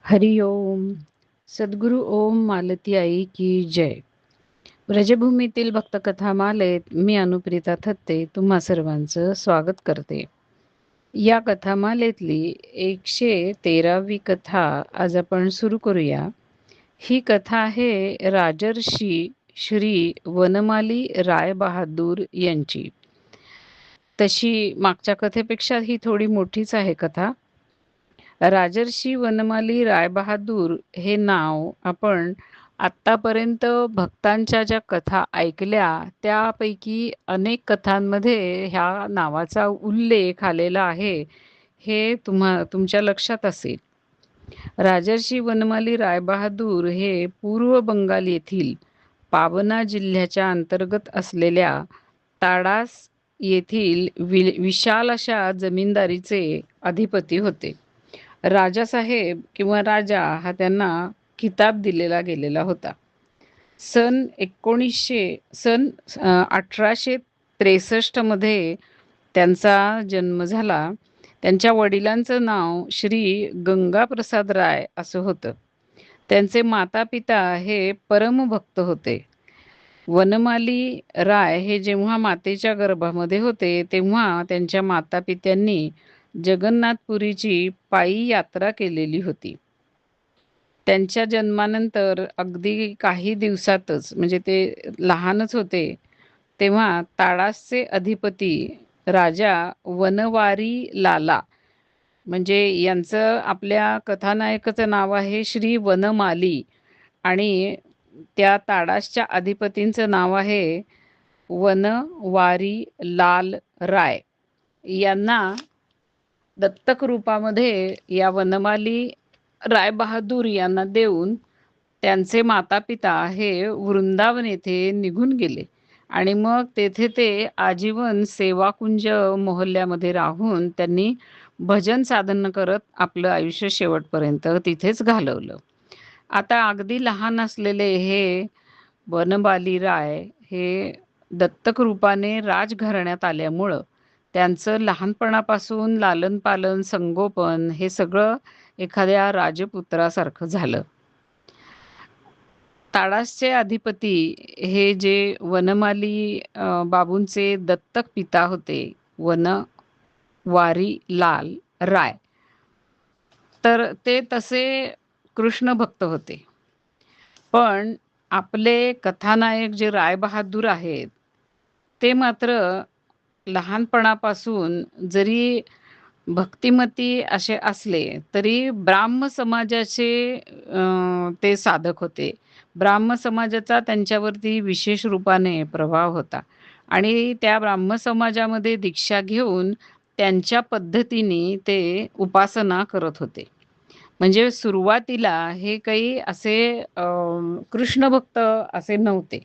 हरि ओम. सद्गुरु ओम मालती आई की जय. व्रजभूमीतील भक्तकथामालेत मी अनुप्रिता थत्ते तुम्हा सर्वांचं स्वागत करते. या कथामालेतली 113वी कथा आज आपण सुरू करूया. ही कथा आहे राजर्षी श्री वनमाली रायबहादूर यांची. तशी मागच्या कथेपेक्षा ही थोडी मोठीच आहे कथा. राजर्षी वनमाली रायबहादूर हे नाव आपण आत्तापर्यंत भक्तांच्या ज्या कथा ऐकल्या त्यापैकी अनेक कथांमध्ये ह्या नावाचा उल्लेख आलेला आहे हे तुमच्या लक्षात असेल. राजर्षी वनमाली रायबहादूर हे पूर्व बंगाल येथील पावना जिल्ह्याच्या अंतर्गत असलेल्या ताडास येथील विशाल अशा जमीनदारीचे अधिपती होते. राजासाहेब किंवा राजा हा त्यांना किताब दिलेला गेलेला होता. सन 1863 मध्ये त्यांचा जन्म झाला. त्यांच्या वडिलांचं नाव श्री गंगाप्रसाद राय असं होतं. त्यांचे माता पिता हे परमभक्त होते. वनमाली राय हे जेव्हा मातेच्या गर्भामध्ये होते तेव्हा त्यांच्या माता पित्यांनी जगन्नाथपुरीची पायी यात्रा केलेली होती. त्यांच्या जन्मानंतर अगदी काही दिवसातच म्हणजे ते लहानच होते तेव्हा ताडासचे अधिपती राजा वनवारी लाला म्हणजे यांचं आपल्या कथानायकाचं नाव आहे श्री वनमाली आणि त्या ताडासच्या अधिपतींचं नाव आहे वनवारी लाल राय. यांना दत्तक रूपामध्ये या वनमाली रायबहादूर यांना देऊन त्यांचे माता पिता हे वृंदावन येथे निघून गेले आणि मग तेथे ते आजीवन सेवाकुंज मोहल्ल्यामध्ये राहून त्यांनी भजन साधन करत आपलं आयुष्य शेवटपर्यंत तिथेच घालवलं. आता अगदी लहान असलेले हे वनमाली राय हे दत्तक रूपाने राजघराण्यात आल्यामुळं त्यांचं लहानपणापासून लालन पालन संगोपन हे सगळं एखाद्या राजपुत्रासारखं झालं. ताडासचे अधिपती हे जे वनमाली बाबूंचे दत्तक पिता होते वनवारी लाल राय, तर ते तसे कृष्ण भक्त होते. पण आपले कथानायक जे रायबहादूर आहेत ते मात्र लहानपणापासून जरी भक्तिमती असे असले तरी ब्राह्म समाजाचे ते साधक होते. ब्राह्म समाजाचा त्यांच्यावरती विशेष रूपाने प्रभाव होता आणि त्या ब्राह्म समाजामध्ये दीक्षा घेऊन त्यांच्या पद्धतीने ते उपासना करत होते. म्हणजे सुरुवातीला हे काही असे कृष्ण भक्त असे नव्हते.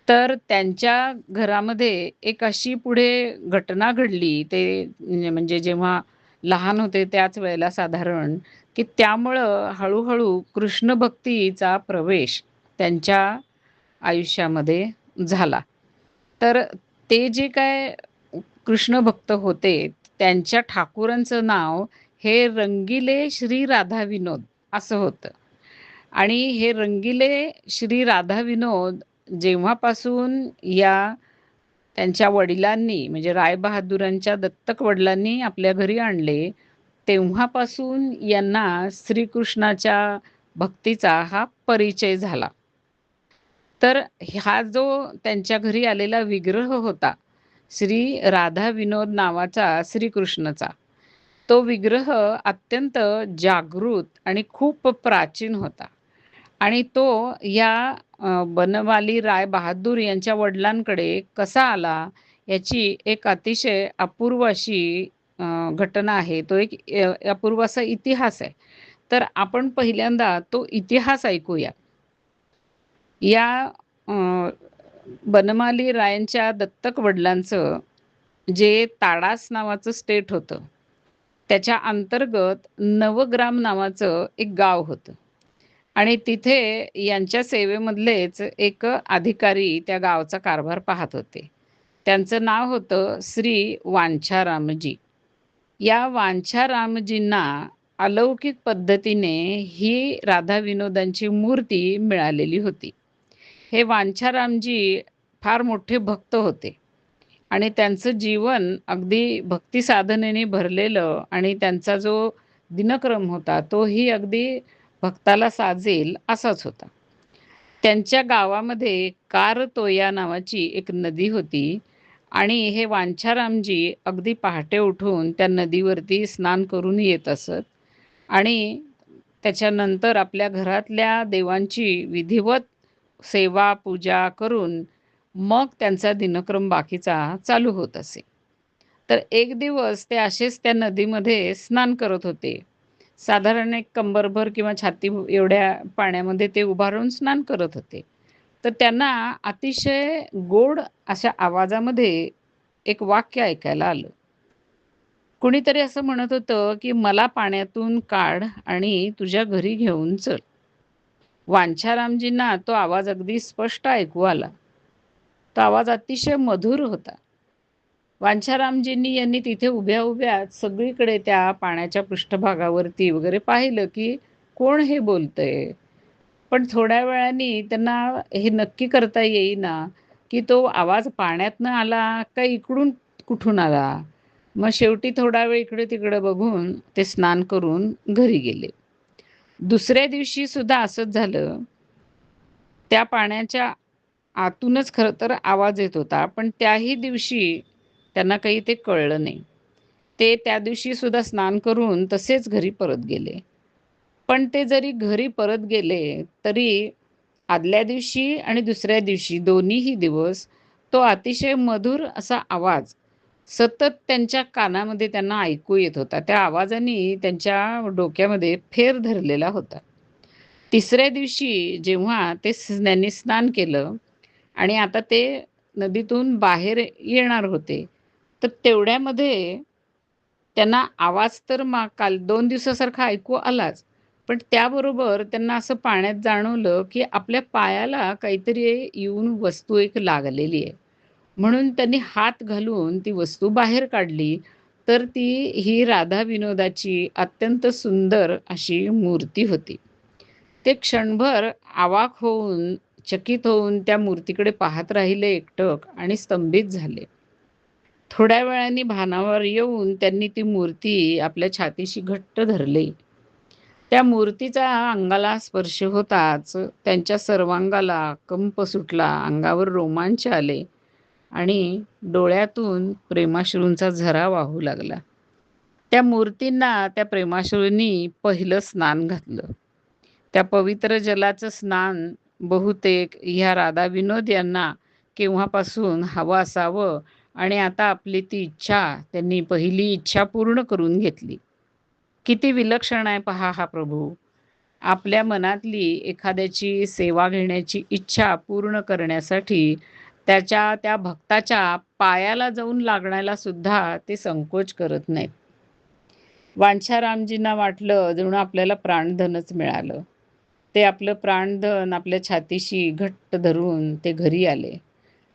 तर त्यांच्या घरामध्ये एक अशी पुढे घटना घडली ते म्हणजे जेव्हा लहान होते त्याच वेळेला साधारण, की त्यामुळं हळूहळू कृष्ण भक्तीचा प्रवेश त्यांच्या आयुष्यामध्ये झाला. तर ते जे काय कृष्ण भक्त होते त्यांच्या ठाकूरांचं नाव हे रंगिले श्री राधा विनोद असं होतं. आणि हे रंगिले श्री राधा विनोद जेव्हापासून या त्यांच्या वडिलांनी म्हणजे रायबहादूरांच्या दत्तक वडिलांनी आपल्या घरी आणले तेव्हापासून यांना श्रीकृष्णाच्या भक्तीचा हा परिचय झाला. तर हा जो त्यांच्या घरी आलेला विग्रह होता श्री राधा विनोद नावाचा श्रीकृष्णाचा, तो विग्रह अत्यंत जागृत आणि खूप प्राचीन होता आणि तो या बनवाली राय बहादूर यांच्या वडिलांकडे कसा आला याची एक अतिशय अपूर्व अशी घटना आहे. तो एक अपूर्व असा इतिहास आहे. तर आपण पहिल्यांदा तो इतिहास ऐकूया. या अ, बनमाली रायांच्या दत्तक वडिलांचं जे ताडास नावाचं स्टेट होतं त्याच्या अंतर्गत नवग्राम नावाचं एक गाव होतं आणि तिथे यांच्या सेवेमधलेच एक अधिकारी त्या गावचा कारभार पाहत होते. त्यांचं नाव होतं श्री वांछारामजी. या वांछारामजींना अलौकिक पद्धतीने ही राधा विनोदांची मूर्ती मिळालेली होती. हे वांछारामजी फार मोठे भक्त होते आणि त्यांचं जीवन अगदी भक्ती साधनेने भरलेलं आणि त्यांचा जो दिनक्रम होता तोही अगदी भक्ताला साजेल असाच होता. त्यांच्या गावामध्ये कारतोया नावाची एक नदी होती आणि हे वांछारामजी अगदी पहाटे उठून त्या नदीवरती स्नान करून येत असत आणि त्याच्यानंतर आपल्या घरातल्या देवांची विधिवत सेवा पूजा करून मग त्यांचा दिनक्रम बाकीचा चालू होत असे. तर एक दिवस ते असेच त्या नदीमध्ये स्नान करत होते. साधारण एक कंबरभर किंवा छाती एवढ्या पाण्यामध्ये ते उभा राहून स्नान करत होते. तर त्यांना अतिशय गोड अशा आवाजामध्ये एक वाक्य ऐकायला आलं. कुणीतरी असं म्हणत होतं, की "मला पाण्यातून काढ आणि तुझ्या घरी घेऊन चल." वांछारामजींना तो आवाज अगदी स्पष्ट ऐकू आला. तो आवाज अतिशय मधुर होता. वांछारामजींनी यांनी तिथे उभ्या-उभ्याच सगळीकडे त्या पाण्याच्या पृष्ठभागावरती वगैरे पाहिलं, की कोण हे बोलतंय? पण थोड्या वेळाने त्यांना हे नक्की करता येईना, की तो आवाज पाण्यातनं आला का इकडून कुठून आला? मग शेवटी थोडा वेळ इकडे-तिकडे बघून ते स्नान करून घरी गेले. दुसऱ्या दिवशी सुद्धा असंच झालं. त्या पाण्याच्या आतूनच खरं तर आवाज येत होता, पण त्याही दिवशी त्यांना काही ते कळलं नाही. ते त्या दिवशी सुद्धा स्नान करून तसेच घरी परत गेले. पण ते जरी घरी परत गेले, तरी आदल्या दिवशी आणि दुसऱ्या दिवशी दोन्हीही दिवस तो अतिशय मधुर असा आवाज सतत त्यांच्या कानामध्ये त्यांना ऐकू येत होता. त्या आवाजाने त्यांच्या डोक्यामध्ये फेर धरलेला होता. तिसऱ्या दिवशी जेव्हा त्यांनी स्नान केलं आणि आता ते नदीतून बाहेर येणार होते, तर तेवढ्यामध्ये त्यांना आवाज तर काल 2 दिवसासारखा ऐकू आलाच. पण त्याबरोबर त्यांना असं पाण्यात जाणवलं, की आपल्या पायाला काहीतरी येऊन वस्तू एक लागलेली आहे. म्हणून त्यांनी हात घालून ती वस्तू बाहेर काढली, तर ती ही राधा विनोदाची अत्यंत सुंदर अशी मूर्ती होती. ते क्षणभर अवाक होऊन, चकित होऊन त्या मूर्तीकडे पाहत राहिले एकटक आणि स्तंभित झाले. थोड्या वेळाने भानावर येऊन त्यांनी ती मूर्ती आपल्या छातीशी घट्ट धरली. त्या मूर्तीचा अंगाला स्पर्श होताच त्यांच्या सर्वांगाला कंप सुटला, अंगावर रोमांच आले आणि डोळ्यातून प्रेमाश्रूंचा झरा वाहू लागला. त्या मूर्तींना त्या प्रेमाश्रूंनी पहिलं स्नान घातलं. त्या पवित्र जलाचं स्नान बहुतेक ह्या राधा विनोद यांना केव्हापासून हवं असावं आणि आता आपली ती इच्छा त्यांनी पहिली इच्छा पूर्ण करून घेतली. किती विलक्षण आहे पहा हा प्रभू. आपल्या मनातली एखाद्याची सेवा घेण्याची इच्छा पूर्ण करण्यासाठी त्याच्या त्या भक्ताच्या पायाला जाऊन लागण्याला सुद्धा ते संकोच करत नाहीत. वांछारामजींना वाटलं जणू आपल्याला प्राणधनच मिळालं. ते आपलं प्राणधन आपल्या छातीशी घट्ट धरून ते घरी आले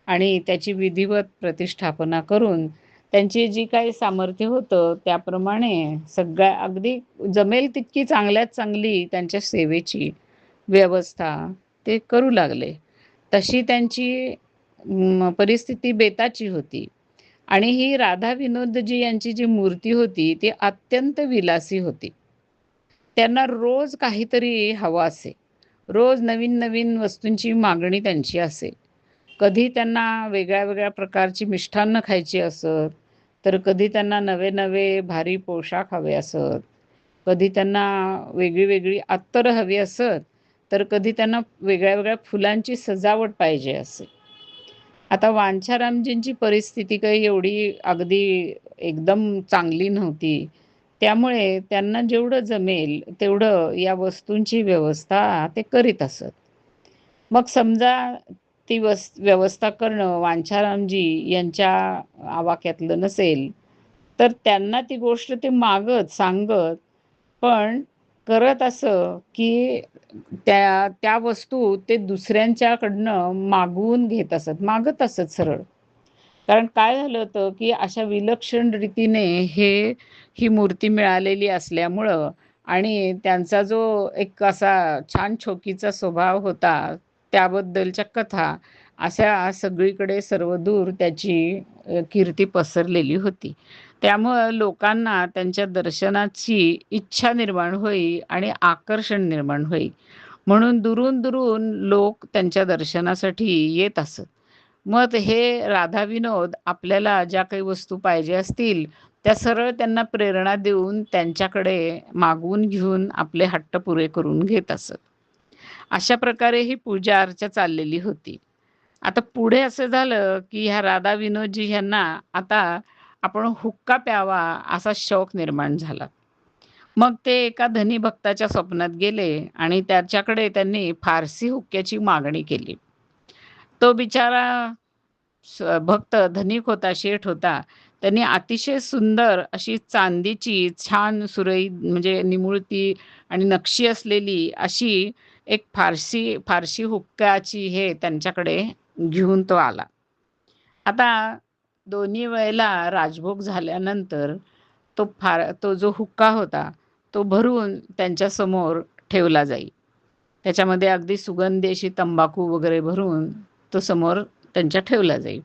आणि त्याची विधिवत प्रतिष्ठापना करून त्यांची जी काही सामर्थ्य होतं त्याप्रमाणे सगळ्या अगदी जमेल तितकी चांगल्यात चांगली त्यांच्या सेवेची व्यवस्था ते करू लागले. तशी त्यांची परिस्थिती बेताची होती. आणि ही राधा विनोदजी यांची जी मूर्ती होती ती अत्यंत विलासी होती. त्यांना रोज काहीतरी हवं असे. रोज नवीन-नवीन वस्तूंची मागणी त्यांची असे. कधी त्यांना वेगळ्या-वेगळ्या प्रकारची मिष्ठान्न खायची असत, तर कधी त्यांना नवे-नवे भारी पोशाख हवे असत. कधी त्यांना वेगळी-वेगळी अत्तरं हवी असत, तर कधी त्यांना वेगळ्या-वेगळ्या फुलांची सजावट पाहिजे असे. आता वांछारामजींची परिस्थिती काही एवढी अगदी एकदम चांगली नव्हती. त्यामुळे त्यांना जेवढं जमेल तेवढं या वस्तूंची व्यवस्था ते करीत असत. मग समजा ती व्यवस्था करणं वांछारामजी यांच्या आवाक्यातलं नसेल, तर त्यांना ती गोष्ट ते मागत, सांगत, पण करत असं, की त्या वस्तू ते दुसऱ्यांच्याकडनं मागवून घेत असत, मागत असत सरळ. कारण काय झालं होतं, की अशा विलक्षण रीतीने ही मूर्ती मिळालेली असल्यामुळं आणि त्यांचा जो एक असा छान छोकीचा स्वभाव होता, त्याबद्दलच्या कथा अशा सगळीकडे सर्वदूर त्याची कीर्ती पसरलेली होती. त्यामुळं लोकांना त्यांच्या दर्शनाची इच्छा निर्माण होई आणि आकर्षण निर्माण होई. म्हणून दुरून-दुरून लोक त्यांच्या दर्शनासाठी येत असत. मग हे राधा विनोद आपल्याला ज्या काही वस्तू पाहिजे असतील, त्या सरळ त्यांना प्रेरणा देऊन त्यांच्याकडे मागवून घेऊन आपले हट्ट पुरे करून घेत असत. अशा प्रकारे ही पूजा अर्चा चाललेली होती. आता पुढे असं झालं, की ह्या राधा विनोदजी ह्यांना आता आपण हुक्का प्यावा असा शौक निर्माण झाला. मग ते एका धनी भक्ताच्या स्वप्नात गेले आणि त्याच्याकडे त्यांनी फारसी हुक्क्याची मागणी केली. तो बिचारा भक्त धनिक होता, शेठ होता. त्यांनी अतिशय सुंदर अशी चांदीची छान सुरेख म्हणजे निमुळती आणि नक्षी असलेली अशी एक फारसी फारशी हुक्काची हे त्यांच्याकडे घेऊन तो आला. आता दोन्ही वेळेला राजभोग झाल्यानंतर तो जो हुक्का होता, तो भरून त्यांच्यासमोर ठेवला जाई. त्याच्यामध्ये अगदी सुगंधी अशी तंबाखू वगैरे भरून तो समोर त्यांच्या ठेवला जाई.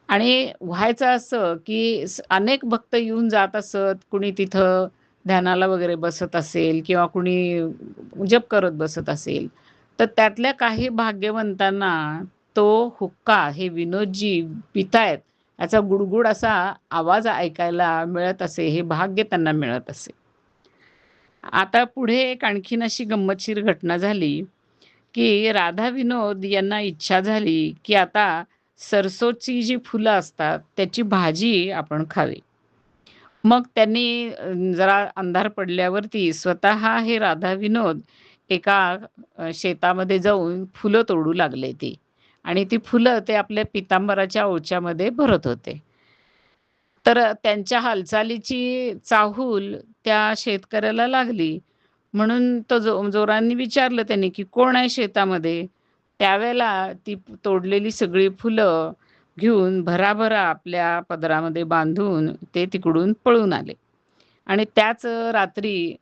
आणि व्हायचं असं, की अनेक भक्त येऊन जात असत. कुणी तिथं ध्यानाला वगैरे बसत असेल किंवा कुणी जप करत बसत असेल, तर त्यातल्या काही भाग्यवंतांना तो हुक्का हे विनोदजी पितायत याचा गुडगुड असा आवाज ऐकायला मिळत असे, हे भाग्य त्यांना मिळत असे. आता पुढे एक आणखीन अशी गंमतशीर घटना झाली, की राधा विनोद यांना इच्छा झाली, की आता सरसोची जी फुलं असतात, त्याची भाजी आपण खावी. मग त्यांनी जरा अंधार पडल्यावरती स्वतः हे राधा विनोद एका शेतामध्ये जाऊन फुलं तोडू लागले ते आणि ती फुलं ते आपल्या पितांबराच्या ओच्यामध्ये भरत होते. तर त्यांच्या हालचालीची चाहूल त्या शेतकऱ्याला लागली. म्हणून तो जोराने विचारलं त्याने, की "कोण आहे शेतामध्ये?" त्यावेळेला ती तोडलेली सगळी फुलं घेऊन भराभरा आपल्या पदरामध्ये बांधून ते तिकडून पळून आले. आणि त्याच रात्री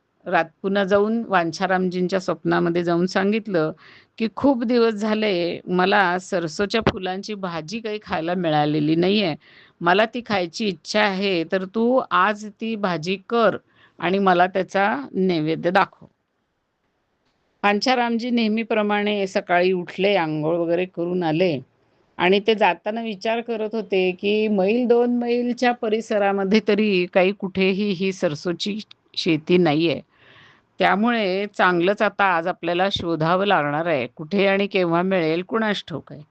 पुन्हा जाऊन वांछारामजींच्या स्वप्नामध्ये जाऊन सांगितलं, की "खूप दिवस झाले मला सरसोच्या फुलांची भाजी काही खायला मिळालेली नाहीये. मला ती खायची इच्छा आहे, तर तू आज ती भाजी कर आणि मला त्याचा नैवेद्य दाखव." पांचारामजी नेहमीप्रमाणे सकाळी उठले, अंघोळ वगैरे करून आले आणि ते जाताना विचार करत होते, की मैल 2 मैलच्या परिसरामध्ये तरी काही कुठेही ही सरसोची शेती नाहीये. त्यामुळे चांगलंच आता आज आपल्याला शोधावं लागणार आहे. कुठे आणि केव्हा मिळेल कुणास ठाऊक आहे.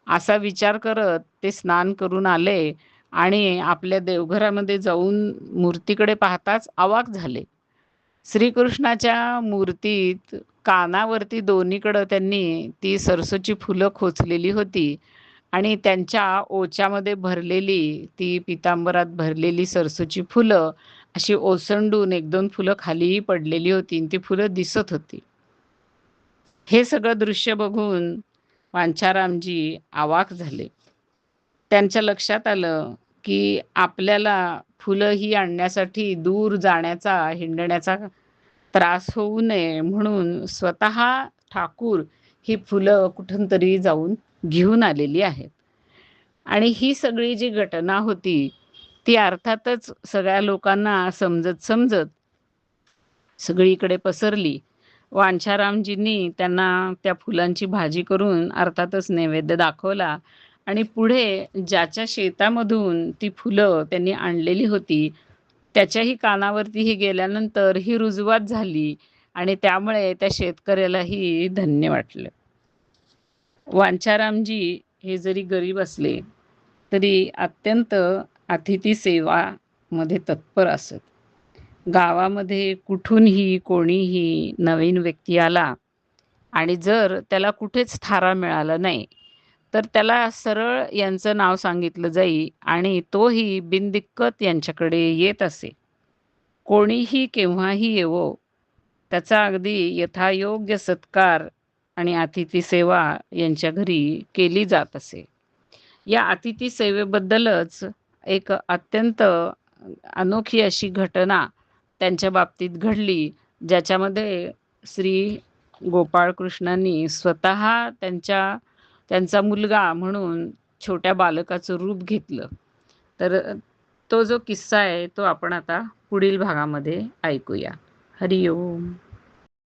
असा विचार करत ते स्नान करून आले आणि आपल्या देवघरामध्ये जाऊन मूर्तीकडे पाहताच अवाक झाले. श्रीकृष्णाच्या मूर्तीत कानावरती दोन्हीकडं त्यांनी ती सरसोची फुलं खोचलेली होती आणि त्यांच्या ओच्यामध्ये भरलेली ती पितांबरात भरलेली सरसोची फुलं अशी ओसंडून 1-2 फुलं खालीही पडलेली होती आणि ती फुलं दिसत होती. हे सगळं दृश्य बघून वांछारामजी अवाक झाले. त्यांच्या लक्षात आलं, की आपल्याला फुलं ही आणण्यासाठी दूर जाण्याचा, हिंडण्याचा त्रास होऊ नये म्हणून स्वतः ठाकूर ही फुलं कुठून तरी जाऊन घेऊन आलेली आहेत. आणि ही सगळी जी घटना होती, ती अर्थातच सगळ्या लोकांना समजत सगळीकडे पसरली. वांछारामजींनी त्यांना त्या फुलांची भाजी करून अर्थातच नैवेद्य दाखवला आणि पुढे ज्याच्या शेतामधून ती फुलं त्यांनी आणलेली होती, त्याच्याही कानावरती हे गेल्यानंतर ही रुजवात झाली आणि त्यामुळे त्या शेतकऱ्यालाही धन्य वाटलं. वांछारामजी हे जरी गरीब असले, तरी अत्यंत अतिथी सेवामध्ये तत्पर असत. गावामध्ये कुठूनही कोणीही नवीन व्यक्ती आला आणि जर त्याला कुठेच थारा मिळाला नाही, तर त्याला सरळ यांचं नाव सांगितलं जाई आणि तोही बिनदिक्कत यांच्याकडे येत असे. कोणीही केव्हाही येवो, त्याचा अगदी यथायोग्य सत्कार आणि अतिथी सेवा यांच्या घरी केली जात असे. या अतिथी सेवेबद्दलच एक अत्यंत अनोखी अशी घटना त्यांच्या बाबतीत घडली ज्याच्यामध्ये श्री गोपाळकृष्णांनी स्वतः त्यांचा मुलगा म्हणून छोट्या बालकाचं रूप घेतलं. तर तो जो किस्सा आहे तो आपण आता पुढील भागामध्ये ऐकूया. हरिओम.